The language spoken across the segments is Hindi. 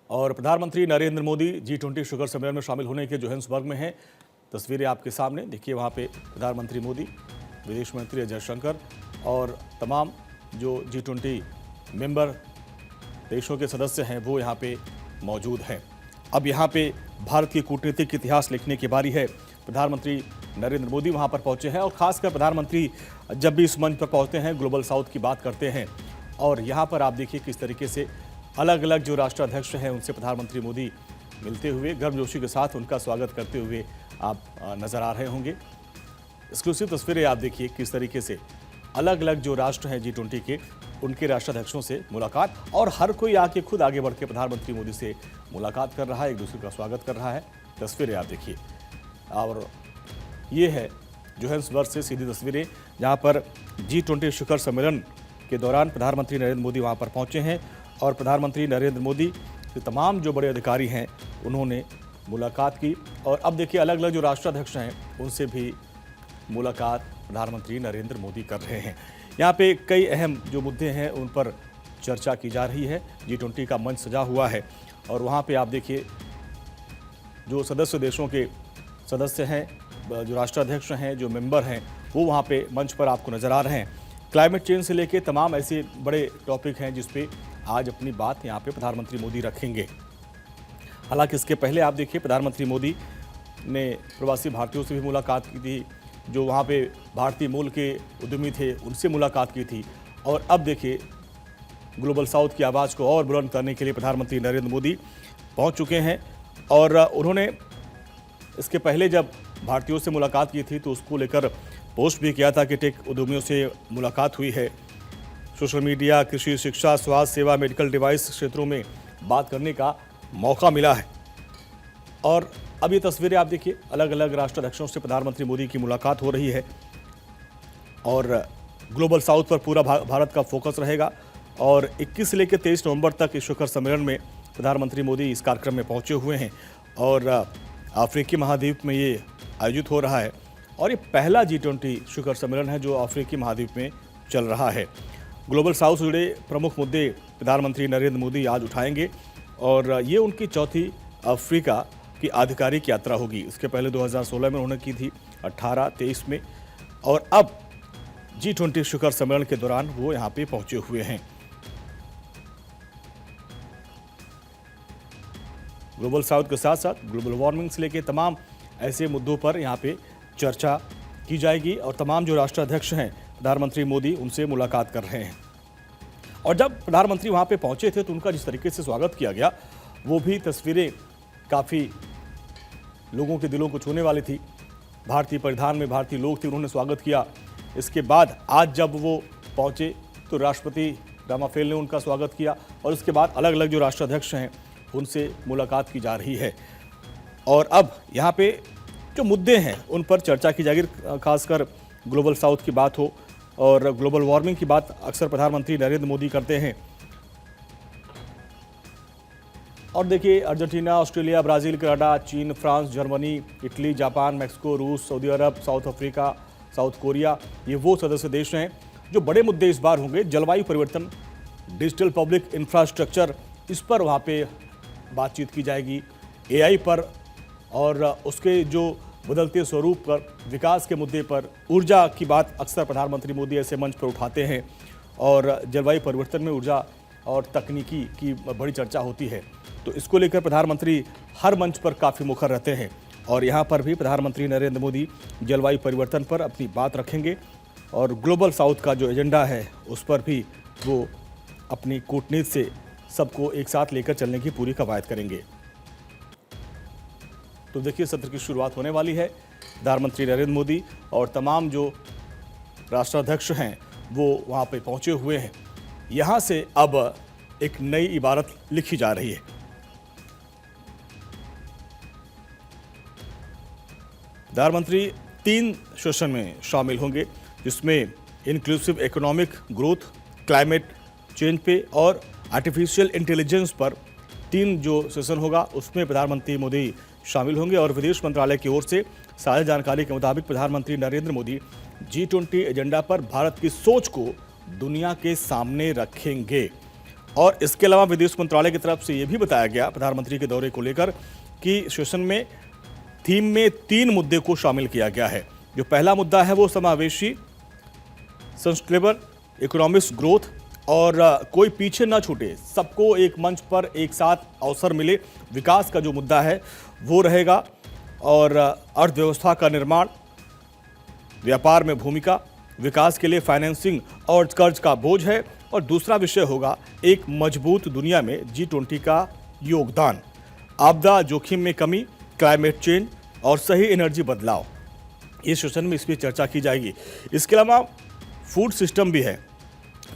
और प्रधानमंत्री नरेंद्र मोदी G20 शिखर सम्मेलन में शामिल होने के जोहान्सबर्ग में हैं। तस्वीरें आपके सामने देखिए, वहाँ पे प्रधानमंत्री मोदी, विदेश मंत्री एस जयशंकर और तमाम जो G20 मेंबर देशों के सदस्य हैं वो यहाँ पे मौजूद हैं। अब यहाँ पे भारत की कूटनीतिक इतिहास लिखने की बारी है। प्रधानमंत्री नरेंद्र मोदी वहाँ पर पहुँचे हैं और खासकर प्रधानमंत्री जब भी इस मंच पर पहुँचते हैं ग्लोबल साउथ की बात करते हैं। और यहाँ पर आप देखिए किस तरीके से अलग अलग जो राष्ट्राध्यक्ष हैं उनसे प्रधानमंत्री मोदी मिलते हुए गर्मजोशी के साथ उनका स्वागत करते हुए आप नजर आ रहे होंगे। एक्सक्लूसिव तस्वीरें आप देखिए किस तरीके से अलग अलग जो राष्ट्र हैं G20 के, उनके राष्ट्राध्यक्षों से मुलाकात और हर कोई आके खुद आगे बढ़ के प्रधानमंत्री मोदी से मुलाकात कर रहा है, एक दूसरे का स्वागत कर रहा है। तस्वीरें आप देखिए, और ये है जोहान्सबर्ग से सीधी तस्वीरें जहाँ पर G20 शिखर सम्मेलन के दौरान प्रधानमंत्री नरेंद्र मोदी वहाँ पर पहुँचे हैं और प्रधानमंत्री नरेंद्र मोदी के तमाम जो बड़े अधिकारी हैं उन्होंने मुलाकात की। और अब देखिए अलग अलग जो राष्ट्राध्यक्ष हैं उनसे भी मुलाकात प्रधानमंत्री नरेंद्र मोदी कर रहे हैं। यहाँ पे कई अहम जो मुद्दे हैं उन पर चर्चा की जा रही है। G20 का मंच सजा हुआ है और वहाँ पे आप देखिए जो सदस्य देशों के सदस्य हैं, जो राष्ट्राध्यक्ष हैं, जो मेंबर हैं, वो वहाँ पे मंच पर आपको नज़र आ रहे हैं। क्लाइमेट चेंज से लेके तमाम ऐसे बड़े टॉपिक हैं जिस पे आज अपनी बात यहाँ पे प्रधानमंत्री मोदी रखेंगे। हालांकि इसके पहले आप देखिए प्रधानमंत्री मोदी ने प्रवासी भारतीयों से भी मुलाकात की थी, जो वहाँ पे भारतीय मूल के उद्यमी थे उनसे मुलाकात की थी। और अब देखिए ग्लोबल साउथ की आवाज़ को और बुलंद करने के लिए प्रधानमंत्री नरेंद्र मोदी पहुँच चुके हैं। और उन्होंने इसके पहले जब भारतीयों से मुलाकात की थी तो उसको लेकर पोस्ट भी किया था कि टेक उद्यमियों से मुलाकात हुई है। सोशल मीडिया, कृषि, शिक्षा, स्वास्थ्य सेवा, मेडिकल डिवाइस क्षेत्रों में बात करने का मौका मिला है। और अब ये तस्वीरें आप देखिए, अलग अलग राष्ट्राध्यक्षों से प्रधानमंत्री मोदी की मुलाकात हो रही है और ग्लोबल साउथ पर पूरा भारत का फोकस रहेगा। और 21 से लेकर 23 नवंबर तक इस शिखर सम्मेलन में प्रधानमंत्री मोदी इस कार्यक्रम में पहुंचे हुए हैं और अफ्रीकी महाद्वीप में ये आयोजित हो रहा है। और ये पहला G20 शिखर सम्मेलन है जो अफ्रीकी महाद्वीप में चल रहा है। ग्लोबल साउथ से जुड़े प्रमुख मुद्दे प्रधानमंत्री नरेंद्र मोदी आज उठाएंगे और ये उनकी चौथी अफ्रीका की आधिकारिक यात्रा होगी। इसके पहले 2016 में उन्होंने की थी, 18, 23 में, और अब G20 शिखर सम्मेलन के दौरान वो यहाँ पे पहुंचे हुए हैं। ग्लोबल साउथ के साथ साथ ग्लोबल वार्मिंग से लेकर तमाम ऐसे मुद्दों पर यहाँ पे चर्चा की जाएगी और तमाम जो राष्ट्राध्यक्ष हैं प्रधानमंत्री मोदी उनसे मुलाकात कर रहे हैं। और जब प्रधानमंत्री वहाँ पे पहुँचे थे तो उनका जिस तरीके से स्वागत किया गया वो भी तस्वीरें काफ़ी लोगों के दिलों को छूने वाली थी। भारतीय परिधान में भारतीय लोग थे, उन्होंने स्वागत किया। इसके बाद आज जब वो पहुँचे तो राष्ट्रपति रामाफेल ने उनका स्वागत किया और उसके बाद अलग अलग जो राष्ट्राध्यक्ष हैं उनसे मुलाकात की जा रही है। और अब यहाँ पे जो मुद्दे हैं उन पर चर्चा की जाएगी, खासकर ग्लोबल साउथ की बात हो और ग्लोबल वार्मिंग की बात अक्सर प्रधानमंत्री नरेंद्र मोदी करते हैं। और देखिए अर्जेंटीना, ऑस्ट्रेलिया, ब्राज़ील, कनाडा, चीन, France, Germany, Italy, Japan, Mexico, रूस, सऊदी अरब, साउथ अफ्रीका, साउथ कोरिया, ये वो सदस्य देश हैं। जो बड़े मुद्दे इस बार होंगे जलवायु परिवर्तन, डिजिटल पब्लिक इंफ्रास्ट्रक्चर, इस पर वहाँ पे बातचीत की जाएगी। AI पर और उसके जो बदलते स्वरूप पर, विकास के मुद्दे पर, ऊर्जा की बात अक्सर प्रधानमंत्री मोदी ऐसे मंच पर उठाते हैं और जलवायु परिवर्तन में ऊर्जा और तकनीकी की बड़ी चर्चा होती है। तो इसको लेकर प्रधानमंत्री हर मंच पर काफ़ी मुखर रहते हैं और यहाँ पर भी प्रधानमंत्री नरेंद्र मोदी जलवायु परिवर्तन पर अपनी बात रखेंगे और ग्लोबल साउथ का जो एजेंडा है उस पर भी वो अपनी कूटनीति से सबको एक साथ लेकर चलने की पूरी कवायद करेंगे। तो देखिए सत्र की शुरुआत होने वाली है। प्रधानमंत्री नरेंद्र मोदी और तमाम जो राष्ट्राध्यक्ष हैं वो वहाँ पे पहुँचे हुए हैं। यहाँ से अब एक नई इबारत लिखी जा रही है। प्रधानमंत्री 3 सेशन में शामिल होंगे जिसमें inclusive economic growth, climate change पे और आर्टिफिशियल इंटेलिजेंस पर 3 जो सेशन होगा उसमें प्रधानमंत्री मोदी शामिल होंगे। और विदेश मंत्रालय की ओर से साझा जानकारी के मुताबिक प्रधानमंत्री नरेंद्र मोदी G20 एजेंडा पर भारत की सोच को दुनिया के सामने रखेंगे। और इसके अलावा विदेश मंत्रालय की तरफ से यह भी बताया गया प्रधानमंत्री के दौरे को लेकर कि सेशन में थीम में 3 मुद्दे को शामिल किया गया है। जो पहला मुद्दा है वो समावेशी, सस्टेनेबल इकोनॉमिक्स ग्रोथ और कोई पीछे ना छूटे, सबको एक मंच पर एक साथ अवसर मिले, विकास का जो मुद्दा है वो रहेगा। और अर्थव्यवस्था का निर्माण, व्यापार में भूमिका, विकास के लिए फाइनेंसिंग और कर्ज का बोझ है। और दूसरा विषय होगा एक मजबूत दुनिया में G20 का योगदान, आपदा जोखिम में कमी, क्लाइमेट चेंज और सही एनर्जी बदलाव। इस सेशन में इस पर चर्चा की जाएगी। इसके अलावा फूड सिस्टम भी है।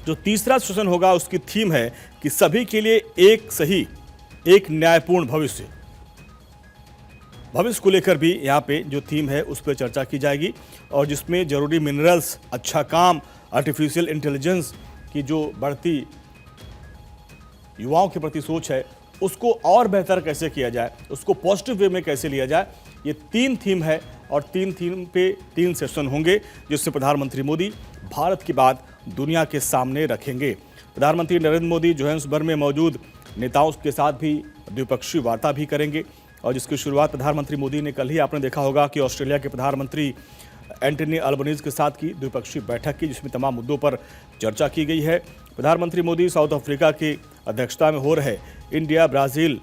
जो तीसरा सेशन होगा उसकी थीम है कि सभी के लिए एक सही, एक न्यायपूर्ण भविष्य। भविष्य को लेकर भी यहाँ पे जो थीम है उस पर चर्चा की जाएगी और जिसमें जरूरी मिनरल्स, अच्छा काम, आर्टिफिशियल इंटेलिजेंस की जो बढ़ती युवाओं के प्रति सोच है उसको और बेहतर कैसे किया जाए, उसको पॉजिटिव वे में कैसे लिया जाए, ये 3 थीम है और 3 थीम पे 3 सेशन होंगे जिससे प्रधानमंत्री मोदी भारत की बात दुनिया के सामने रखेंगे। प्रधानमंत्री नरेंद्र मोदी जोहान्सबर्ग में मौजूद नेताओं के साथ भी द्विपक्षीय वार्ता भी करेंगे और जिसकी शुरुआत प्रधानमंत्री मोदी ने कल ही आपने देखा होगा कि ऑस्ट्रेलिया के प्रधानमंत्री एंटनी अल्बनीज के साथ की द्विपक्षीय बैठक की, जिसमें तमाम मुद्दों पर चर्चा की गई है। प्रधानमंत्री मोदी साउथ अफ्रीका की अध्यक्षता में हो रहे इंडिया ब्राजील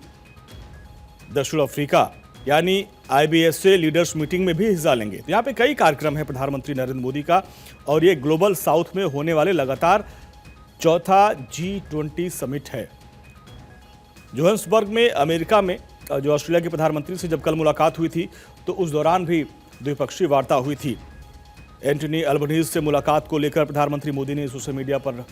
दक्षिण अफ्रीका यानी IBSA लीडर्स मीटिंग में भी हिस्सा लेंगे। तो यहाँ पे कई कार्यक्रम है प्रधानमंत्री नरेंद्र मोदी का और ये ग्लोबल साउथ में होने वाले लगातार चौथा G20 समिट है। जोहान्सबर्ग में अमेरिका में जो ऑस्ट्रेलिया के प्रधानमंत्री से जब कल मुलाकात हुई थी तो उस दौरान भी द्विपक्षीय वार्ता हुई थी। एंटनी अल्बनीज से मुलाकात को लेकर प्रधानमंत्री मोदी ने सोशल मीडिया पर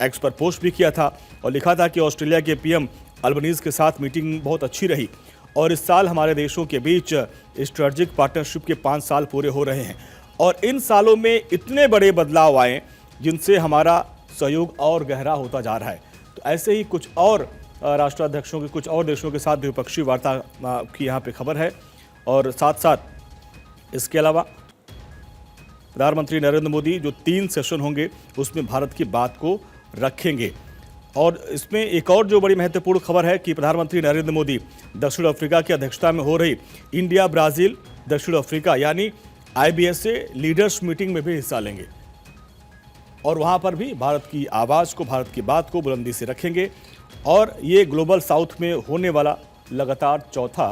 एक्स पर पोस्ट भी किया था और लिखा था कि ऑस्ट्रेलिया के PM अल्बनीज के साथ मीटिंग बहुत अच्छी रही और इस साल हमारे देशों के बीच स्ट्रेटेजिक पार्टनरशिप के 5 साल पूरे हो रहे हैं और इन सालों में इतने बड़े बदलाव आए जिनसे हमारा सहयोग और गहरा होता जा रहा है। तो ऐसे ही कुछ और राष्ट्राध्यक्षों के कुछ और देशों के साथ द्विपक्षीय वार्ता की यहाँ पे खबर है। और साथ साथ इसके अलावा प्रधानमंत्री नरेंद्र मोदी जो 3 सेशन होंगे उसमें भारत की बात को रखेंगे। और इसमें एक और जो बड़ी महत्वपूर्ण खबर है कि प्रधानमंत्री नरेंद्र मोदी दक्षिण अफ्रीका की अध्यक्षता में हो रही इंडिया ब्राजील दक्षिण अफ्रीका यानी IBSA लीडर्स मीटिंग में भी हिस्सा लेंगे और वहां पर भी भारत की आवाज़ को, भारत की बात को बुलंदी से रखेंगे। और ये ग्लोबल साउथ में होने वाला लगातार चौथा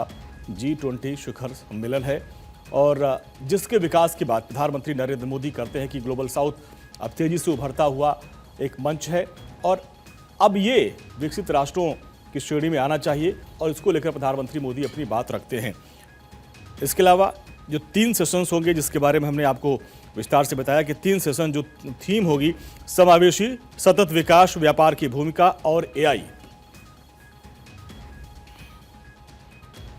G20 शिखर सम्मेलन है और जिसके विकास की बात प्रधानमंत्री नरेंद्र मोदी करते हैं कि ग्लोबल साउथ अब तेजी से उभरता हुआ एक मंच है और अब ये विकसित राष्ट्रों की श्रेणी में आना चाहिए और इसको लेकर प्रधानमंत्री मोदी अपनी बात रखते हैं। इसके अलावा जो 3 सेशंस होंगे जिसके बारे में हमने आपको विस्तार से बताया कि 3 सेशन जो थीम होगी समावेशी, सतत विकास, व्यापार की भूमिका और AI।